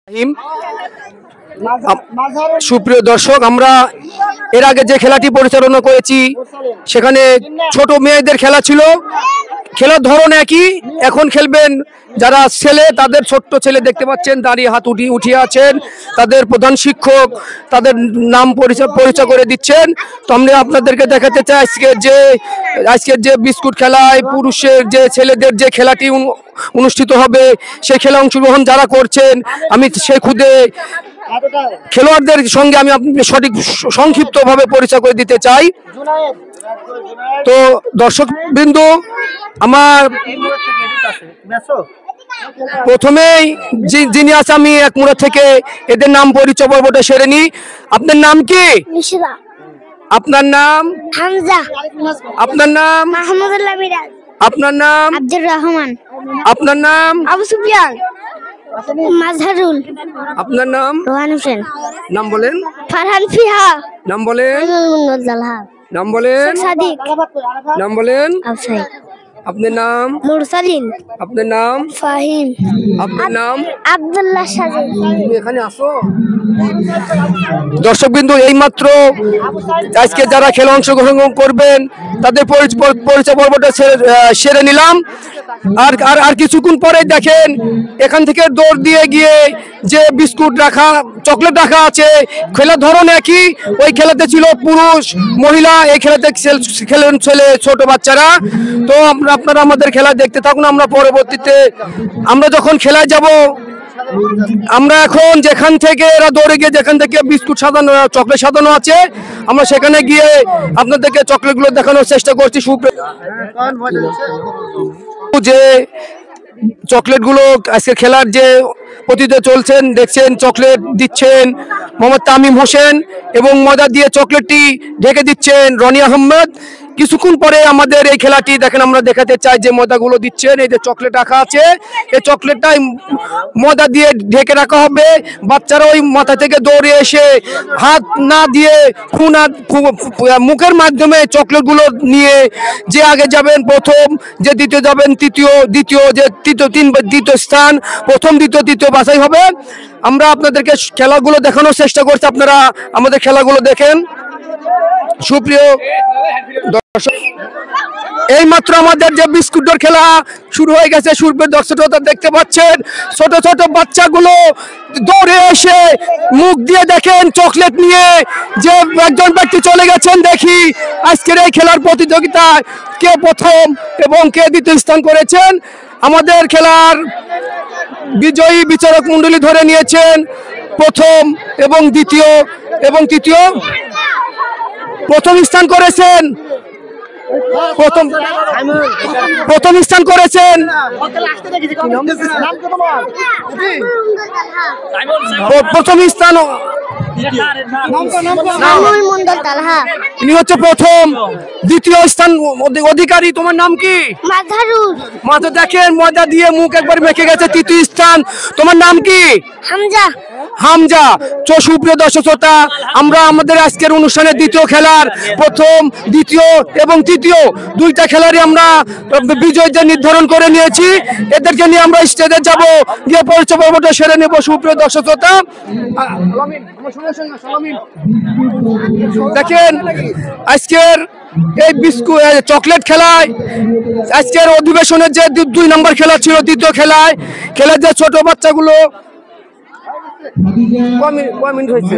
রহিম। সুপ্রিয় দর্শক, আমরা এর আগে যে খেলাটি পরিচালনা করেছি সেখানে ছোট মেয়েদের খেলা ছিল। খেলার ধরন একই। এখন খেলবেন যারা ছেলে, তাদের ছোট্ট ছেলে দেখতে পাচ্ছেন দাঁড়িয়ে হাত উঠিয়ে আছেন। তাদের প্রধান শিক্ষক তাদের নাম পরিচয় করে দিচ্ছেন। তো আমরা আপনাদেরকে দেখাতে চাই আজকের যে বিস্কুট খেলায় পুরুষের যে ছেলেদের যে খেলাটি অনুষ্ঠিত হবে, সেই খেলা অংশগ্রহণ যারা করছেন, আমি সে খুদে খেলোয়াড়দের সঙ্গে আমি সঠিক সংক্ষিপ্তভাবে পরিচয় করে দিতে চাই। তো দর্শক বিন্দু, আমার প্রথমেই যিনি আছে, আমি একমুড়া থেকে এদের নাম পরিচয় পর্বটা সেরে নিই। আপনার নাম কি? আপনার নাম? হামজা। আপনার নাম? মাহমুদুল্লাহ মিরাজ। আপনার নাম? আব্দুর রহমান। আপনার নাম? আবু সুফিয়ান। মাজহারুল। আপনার নাম? রোহান হোসেন। নাম বলেন? ফারহান ফিহা। নাম বলেন? নাম বলেন? সাদিক। নাম বলেন? আফসাই। আপনার নাম? মুরসালিন। আপনার নাম? ফাহিম। আপনার নাম? আব্দুল্লাহ সাজিদ। তুমি এখানে আসো। দর্শকবৃন্দ, এইমাত্র আজকে যারা খেলা অংশগ্রহণ করবেন তাদের পরিচয় পর্বটা সেরে নিলাম। আর কিছুক্ষণ পরে দেখেন এখান থেকে দৌড় দিয়ে গিয়ে যে বিস্কুট রাখা, চকলেট রাখা আছে, খেলার ধরন একই। ওই খেলাতে ছিল পুরুষ মহিলা, এই খেলাতে খেলেন ছেলে ছোট বাচ্চারা। তো আপনারা আমাদের খেলা দেখতে থাকুন। আমরা পরবর্তীতে আমরা যখন খেলায় যাব, আমরা এখন যেখান থেকে এরা দৌড়ে গিয়ে যেখান থেকে বিস্কুট সাজানো, চকলেট সাজানো আছে, আমরা সেখানে গিয়ে আপনাদেরকে চকলেটগুলো দেখানোর চেষ্টা করছি। যে চকলেটগুলো আজকে খেলার যে প্রতিযোগিতা চলছেন, দেখছেন চকলেট দিচ্ছেন মোহাম্মদ তামিম হোসেন এবং মজা দিয়ে চকলেটটি ঢেকে দিচ্ছেন রনি আহমেদ। কিছুক্ষণ পরে আমাদের এই খেলাটি দেখেন, আমরা দেখাতে চাই যে ময়দাগুলো দিচ্ছেন, এই যে চকলেট রাখা আছে, এই চকলেটটাই ময়দা দিয়ে ঢেকে রাখা হবে। বাচ্চারা ওই মাথা থেকে দৌড়ে এসে হাত না দিয়ে মুখের মাধ্যমে চকলেটগুলো নিয়ে যে আগে যাবেন প্রথম, যে দ্বিতীয় যাবেন দ্বিতীয়, যে দ্বিতীয় স্থান, প্রথম দ্বিতীয় তৃতীয় বাছাই হবে। আমরা আপনাদেরকে খেলাগুলো দেখানোর চেষ্টা করছি, আপনারা আমাদের খেলাগুলো দেখেন। সুপ্রিয় দর্শক, এই মাত্র আমাদের যে বিস্কুটের খেলা শুরু হয়ে গেছে। সুপ্রিয় দর্শকরা দেখতে পাচ্ছেন ছোট ছোট বাচ্চাগুলো দৌড়ে এসে মুখ দিয়ে দেখেন চকলেট নিয়ে যে একজন ব্যক্তি চলে গেছেন। দেখি আজকের এই খেলার প্রতিযোগিতায় কে প্রথম এবং কে দ্বিতীয় স্থান করেছেন। আমাদের খেলার বিজয়ী বিচারক মণ্ডলী ধরে নিয়েছেন প্রথম এবং দ্বিতীয় এবং তৃতীয়। প্রথম স্থান করেছেন প্রথম স্থান করেছেন প্রথম স্থান ইনি হচ্ছে প্রথম। দ্বিতীয় স্থান অধিকারী, তোমার নাম কি? মাথা দেখেন ময়দা দিয়ে মুখ একবার মেখে গেছে। তৃতীয় স্থান, তোমার নাম কি? হামজা। হামজা। সুপ্রিয় দর্শক শ্রোতা, আমরা আমাদের আজকের অনুষ্ঠানের দ্বিতীয় খেলার প্রথম, দ্বিতীয় এবং তৃতীয় দুইটা খেলারই আমরা বিজয়ীদের নির্ধারণ করে নিয়েছি। এদেরকে নিয়ে আমরা স্টেজে যাব, গিয়ে পরিচয় পর্বটা সেরে নেব। সুপ্রিয় দর্শক শ্রোতা, দেখেন আজকের এই বিস্কুট চকলেট খেলায়, আজকের অধিবেশনের যে 2 নম্বর খেলা ছিল, দ্বিতীয় খেলায় যে ছোট বাচ্চাগুলো কমিট হয়েছে।